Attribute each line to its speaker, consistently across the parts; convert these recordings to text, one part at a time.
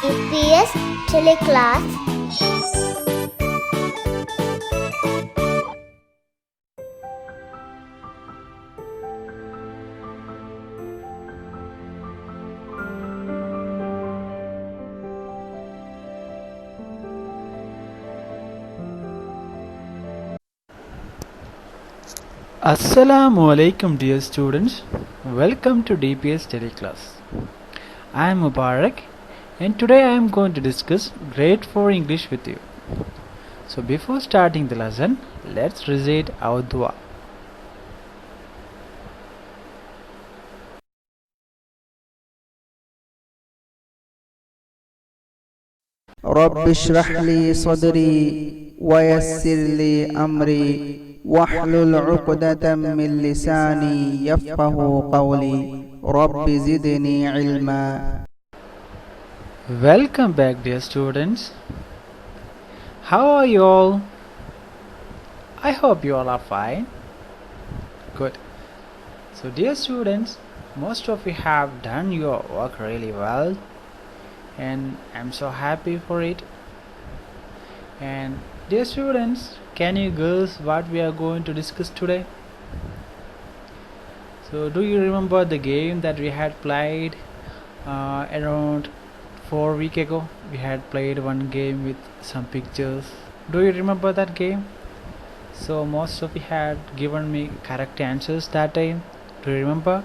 Speaker 1: DPS TeleClass.
Speaker 2: Assalamu alaikum dear students, welcome to DPS TeleClass. I am Mubarak and today I am going to discuss grade 4 English with you. So before starting the lesson, let's recite our dua.
Speaker 3: رب اشرح لي صدري ويسر لي أمري واحلل عقدة من لساني يفقه قولي رب زدني علما.
Speaker 2: Welcome back dear students. How are you all? I hope you all are fine. Good. So dear students, most of you have done your work really well and I'm so happy for it. And dear students, can you guess what we are going to discuss today? So do you remember the game that we had played around 4 weeks ago? We had played one game with some pictures. Do you remember that game? So most of you had given me correct answers that time. Do you remember?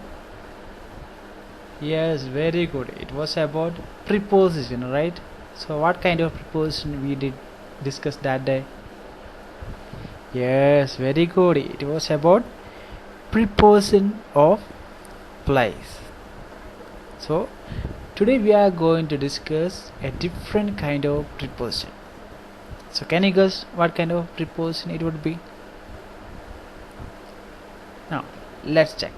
Speaker 2: Yes, very good. It was about preposition, right? So what kind of preposition we did discuss that day? Yes, very good. It was about preposition of place. So today we are going to discuss a different kind of preposition. So can you guess what kind of preposition it would be? Now let's check.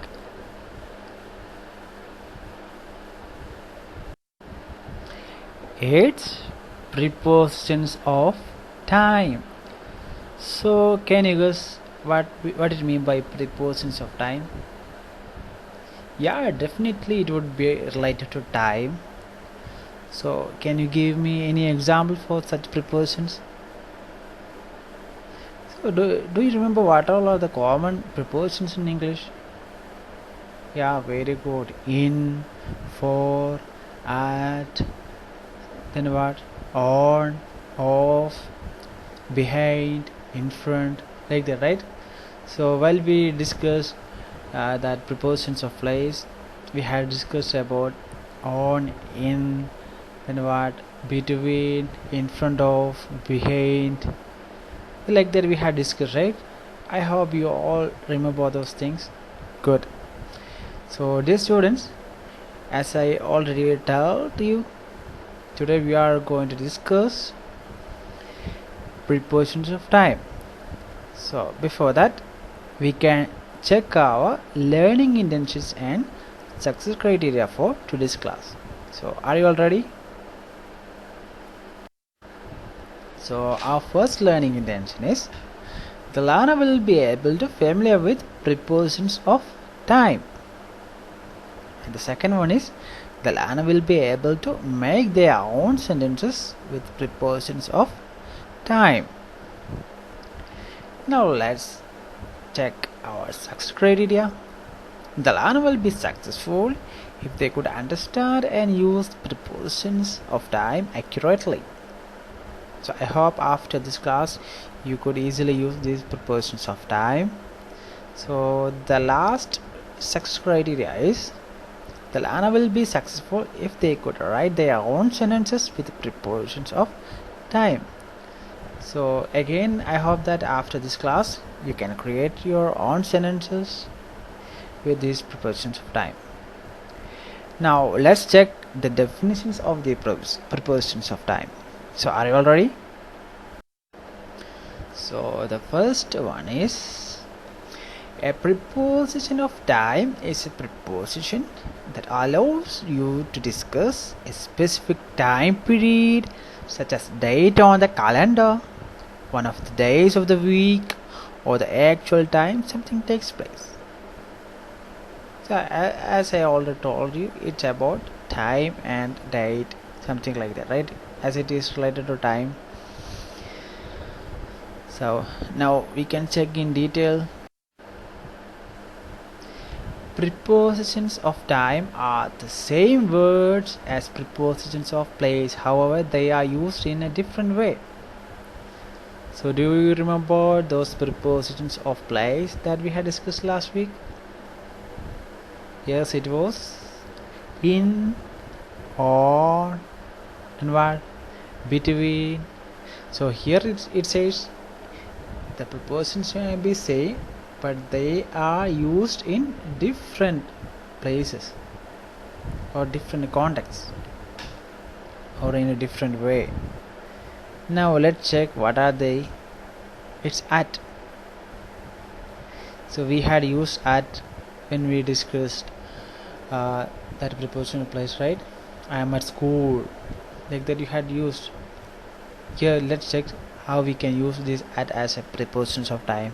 Speaker 2: It's prepositions of time. So can you guess what it mean by prepositions of time? Yeah, definitely it would be related to time. So can you give me any example for such prepositions? So do you remember what all are the common prepositions in English? Yeah, very good. In, for, at, then what? On, off, behind, in front, like that, right? So while we discuss that prepositions of place, we had discussed about on, in, then what? Between, in front of, behind, like that we had discussed, right? I hope you all remember those things. Good. So dear students, as I already told you, today we are going to discuss prepositions of time. So before that, we can check our learning intentions and success criteria for today's class. So are you all ready? So our first learning intention is the learner will be able to familiar with prepositions of time. And the second one is the learner will be able to make their own sentences with prepositions of time. Now let's check our success criteria. The learner will be successful if they could understand and use prepositions of time accurately. So I hope after this class you could easily use these prepositions of time. So the last success criteria is the learner will be successful if they could write their own sentences with prepositions of time. So again, I hope that after this class you can create your own sentences with these prepositions of time. Now let's check the definitions of the prepositions of time. So are you all ready? So the first one is a preposition of time is a preposition that allows you to discuss a specific time period, such as date on the calendar, one of the days of the week, or the actual time something takes place. So as I already told you, it's about time and date something like that, right? As it is related to time. So now we can check in detail. Prepositions of time are the same words as prepositions of place, however they are used in a different way. So do you remember those prepositions of place that we had discussed last week? Yes, it was in, on, and what? Between. So here it says the prepositions may be same, but they are used in different places or different contexts or in a different way. Now let's check what are they. It's at. So we had used at when we discussed that preposition of place, right? I am at school, like that you had used. Here let's check how we can use this at as a prepositions of time.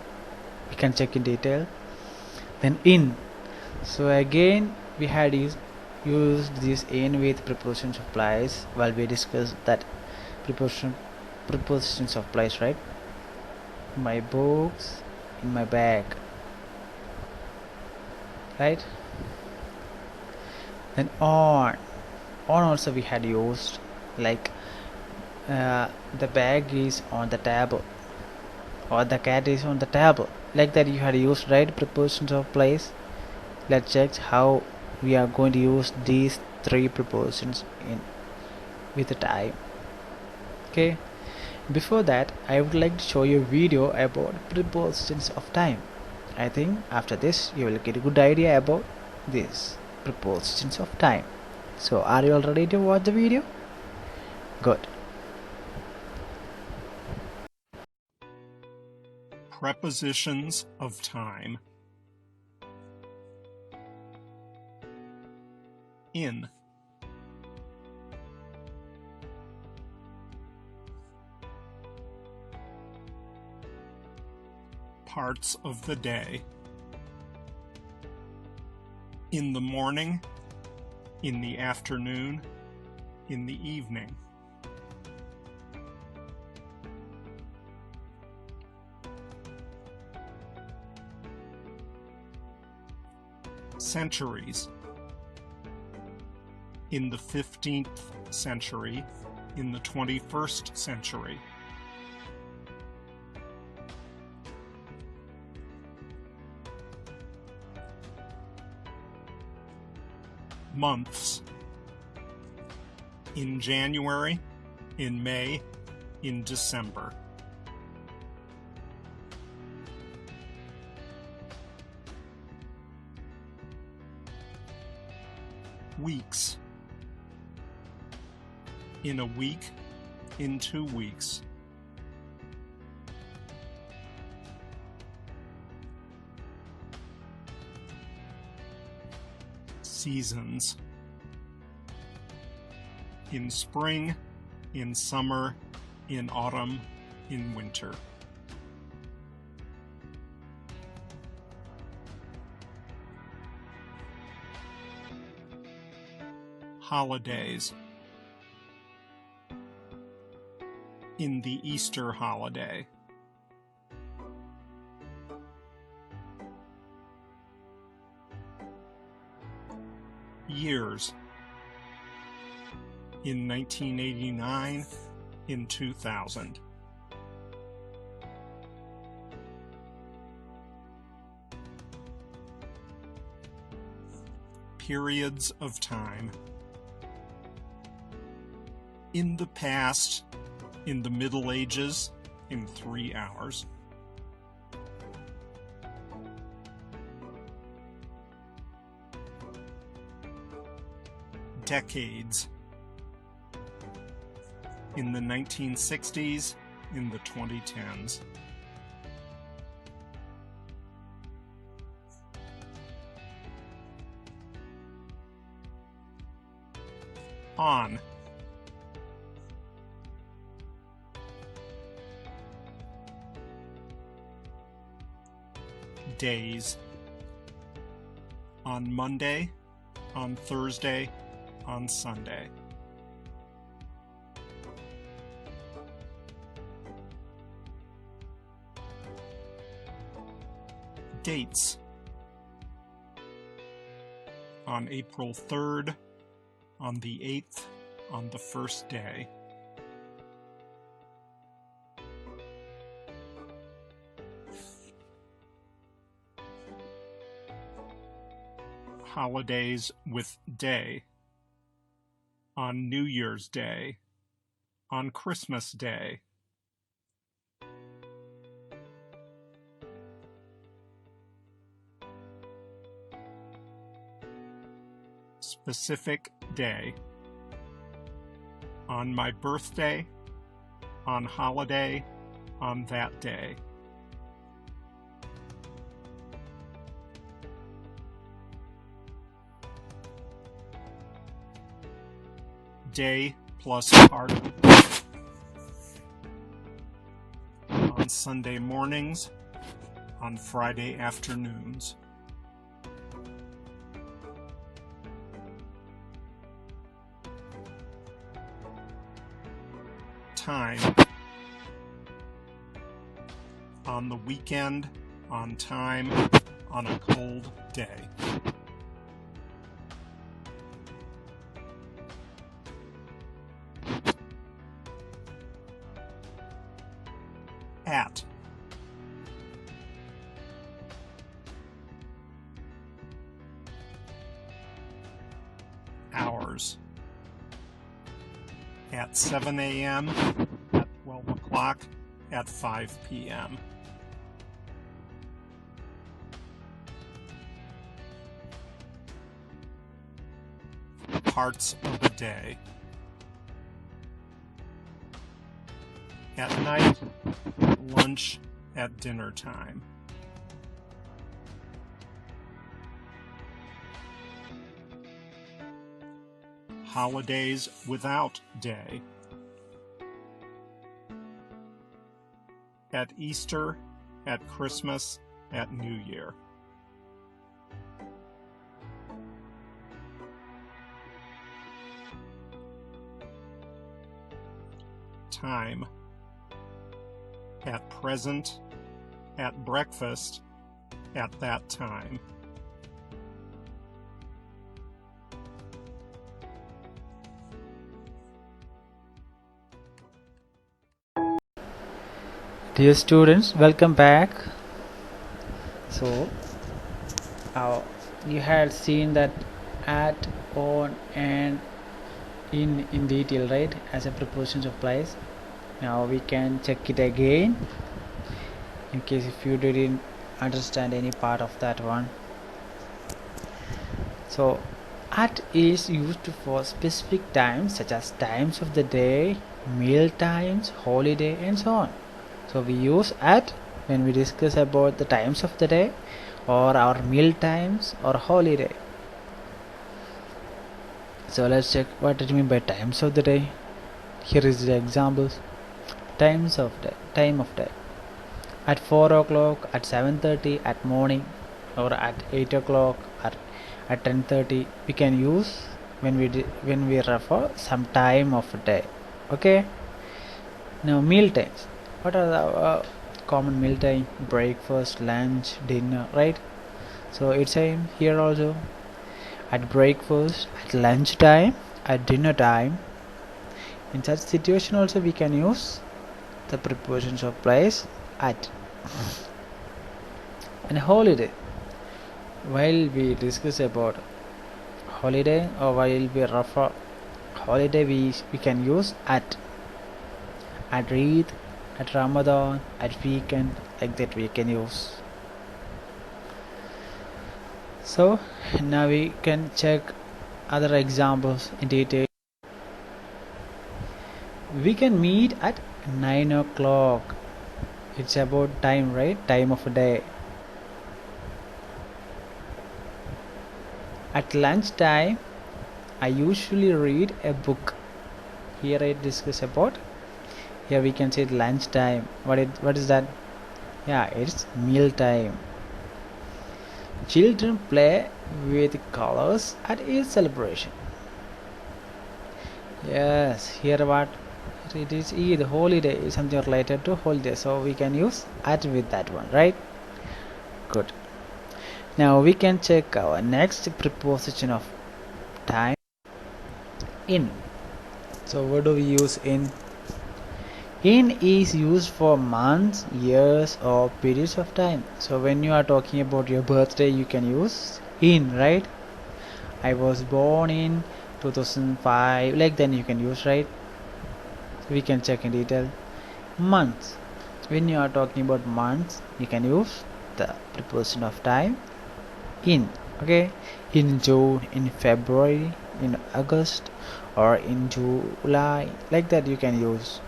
Speaker 2: We can check in detail. Then in. So again we had used this in with prepositions of place while we discussed that prepositions of place, right? My books in my bag, right? Then on also we had used, like the bag is on the table or the cat is on the table, like that you had used, right? Prepositions of place. Let's check how we are going to use these three prepositions in with the time. Okay, before that I would like to show you a video about prepositions of time. I think after this you will get a good idea about these prepositions of time. So are you all ready to watch the video? Good.
Speaker 4: Prepositions of time. In. Parts of the day. In the morning, in the afternoon, in the evening. Centuries. In the 15th century, in the 21st century. Months. In January, in May, in December. Weeks. In a week, in 2 weeks. Seasons. In spring, in summer, in autumn, in winter. Holidays. In the Easter holiday. Years. In 1989, in 2000. Periods of time. In the past, in the Middle Ages, in 3 hours. Decades. In the 1960s, in the 2010s. On. Days. On Monday, on Thursday, on Sunday. dates. On April 3rd, on the 8th, on the first day. Holidays with day. On New Year's Day. On Christmas Day. Specific day. On my birthday, on holiday, on that day. Day plus part. On Sunday mornings, on Friday afternoons. Time. On the weekend, on time, on a cold day. At. Hours. At 7 a.m., at 12 o'clock, at 5 p.m. Parts of the day. At night, at lunch, at dinner time. Holidays without day. At Easter, at Christmas, at New Year. Time. At present, at breakfast, at that time.
Speaker 2: Dear students, welcome back. So you had seen that at, on, and in detail, right, as a prepositions of place. Now we can check it again in case if you didn't understand any part of that one. So at is used for specific times such as times of the day, meal times, holiday, and so on. So we use at when we discuss about the times of the day or our meal times or holiday. So let's check what it means by times of the day. Here is the examples. Times of day, time of day. At 4 o'clock, at 7:30, at morning, or at 8 o'clock, or at 10:30. We can use when we refer some time of day. Okay. Now meal times. What are the common meal time? Breakfast, lunch, dinner, right? So it's same here also. At breakfast, at lunch time, at dinner time. In such situation also we can use the prepositions of place at. And holiday. While we discuss about holiday or while we refer holiday, we can use at Eid, at Ramadan, at weekend, like that we can use. So now we can check other examples in detail. We can meet at 9 o'clock. It's about time, right? Time of day. At lunch time, I usually read a book. Here I discuss about. Here we can say lunch time. What is that? Yeah, it's meal time. Children play with colors at Eid celebration. Yes, here what? It is Eid, holiday, is something related to holiday. So we can use at with that one, right? Good. Now we can check our next preposition of time, in. So what do we use in? In is used for months, years, or periods of time. So when you are talking about your birthday, you can use in, right? I was born in 2005, like then you can use, right? We can check in detail. Months. When you are talking about months, you can use the preposition of time in. Okay, in June, in February, in August, or in July, like that you can use.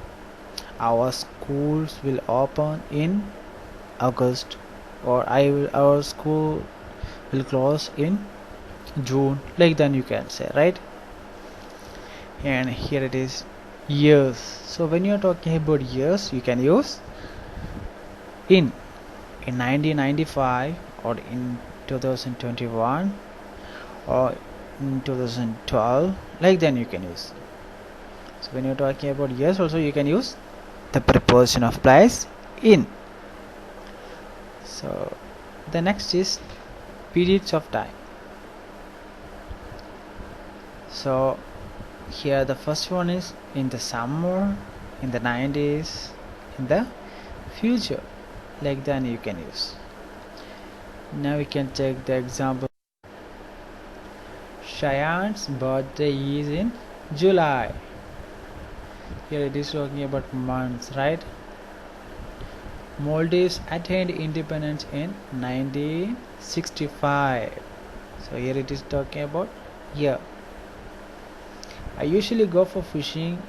Speaker 2: Our schools will open in August, or our school will close in June, like then you can say, right? And here it is, years. So when you are talking about years, you can use in 1995, or in 2021, or in 2012, like then you can use. So when you're talking about years also, you can use the preposition of place in. So the next is periods of time. So here the first one is in the summer, in the 90s, in the future, like then you can use. Now we can take the example. Cheyenne's birthday is in July. Here it is talking about months, right? Maldives attained independence in 1965. So here it is talking about year. I usually go for fishing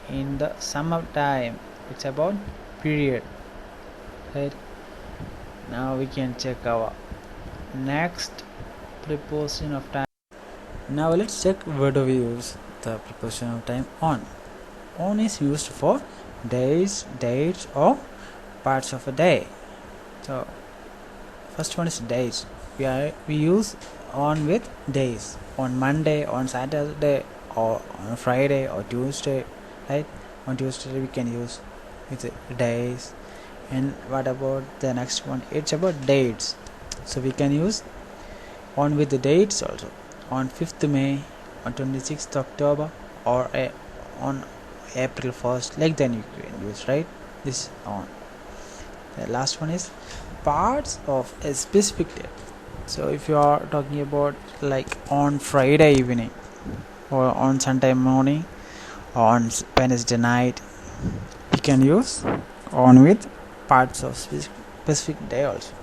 Speaker 2: in the summertime. It's about period, right? Now we can check our next preposition of time. Now let's check where do we use the preposition of time on. On is used for days, dates, or parts of a day. So first one is days. We use on with days. On Monday, on Saturday, or on Friday, or Tuesday, right? On Tuesday we can use with days. And what about the next one? It's about dates. So we can use on with the dates also. On 5th May, on 26th October, or on April 1st, like then you can use, right? This on. The last one is parts of a specific day. So if you are talking about like on Friday evening, or on Sunday morning, or on Wednesday night, we can use on with parts of specific day also.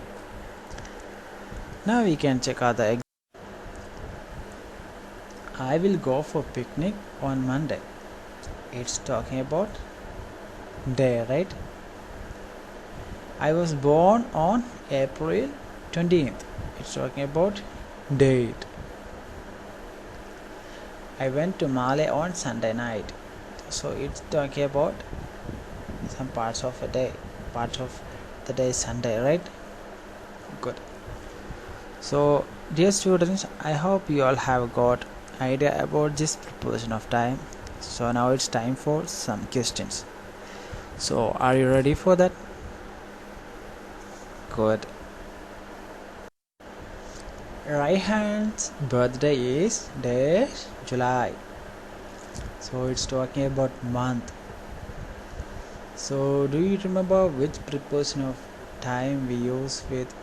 Speaker 2: Now we can check out the I will go for picnic on Monday. It's talking about day, right? I was born on April 20th. It's talking about date. I went to Male on Sunday night. So it's talking about some parts of a day. Parts of the day Sunday, right? Good. So dear students, I hope you all have got idea about this preposition of time. So now it's time for some questions. So are you ready for that? Good. Raihan's birthday is dash July. So it's talking about month. So do you remember which preposition of time we use with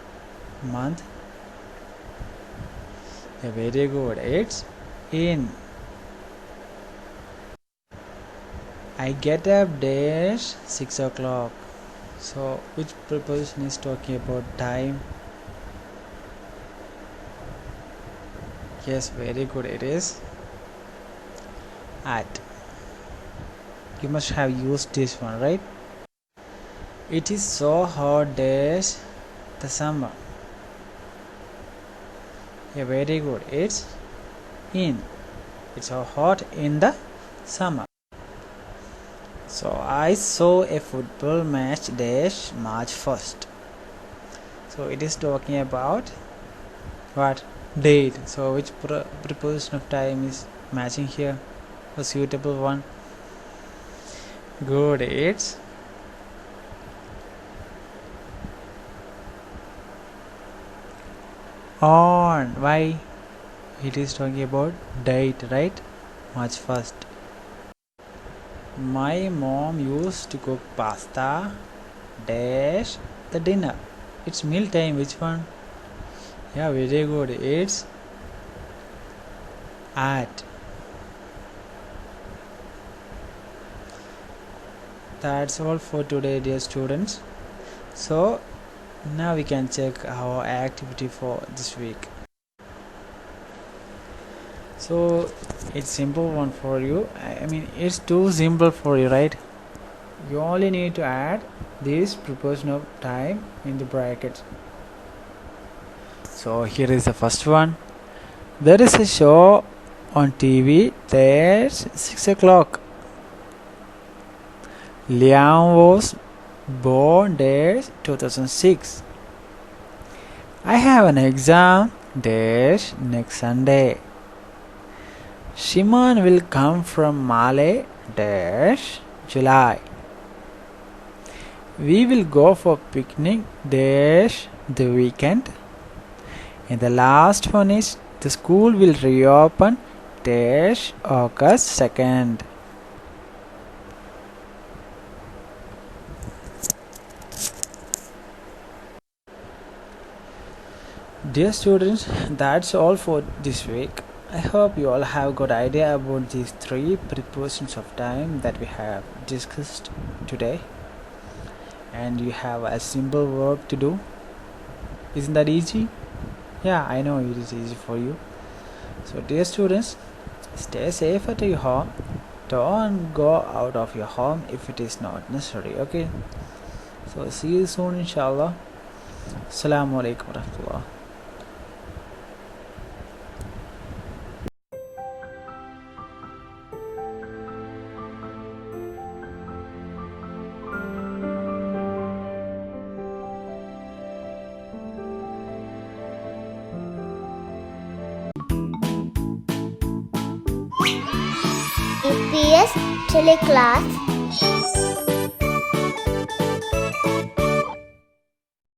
Speaker 2: month? Yeah, very good. It's in. I get up dash 6 o'clock. So which preposition is talking about time? Yes, very good. It is at. You must have used this one, right? It is so hot dash the summer. Yeah, very good. It's in. It's so hot in the summer. So I saw a football match dash March 1st. So it is talking about what? Date. So which preposition of time is matching here? A suitable one. Good. It's On. Why? It is talking about date, right? March 1st. My mom used to cook pasta dash the dinner. It's meal time. Which one? Yeah, very good. It's at. That's all for today, dear students. So now we can check our activity for this week. So it's simple one for you. I mean, it's too simple for you, right? You only need to add this proportion of time in the brackets. So here is the first one. There is a show on TV. There's 6 o'clock. Liam was born dash 2006. I have an exam dash next Sunday. Shimon will come from Malay dash July. We will go for picnic dash the weekend. And the last one is the school will reopen dash August 2nd. Dear students, that's all for this week. I hope you all have got idea about these 3 prepositions of time that we have discussed today. And you have a simple work to do. Isn't that easy? Yeah, I know it is easy for you. So dear students, stay safe at your home. Don't go out of your home if it is not necessary, okay? So see you soon, inshallah. Assalamu alaikum warahmatullah.
Speaker 1: DPS TeleClass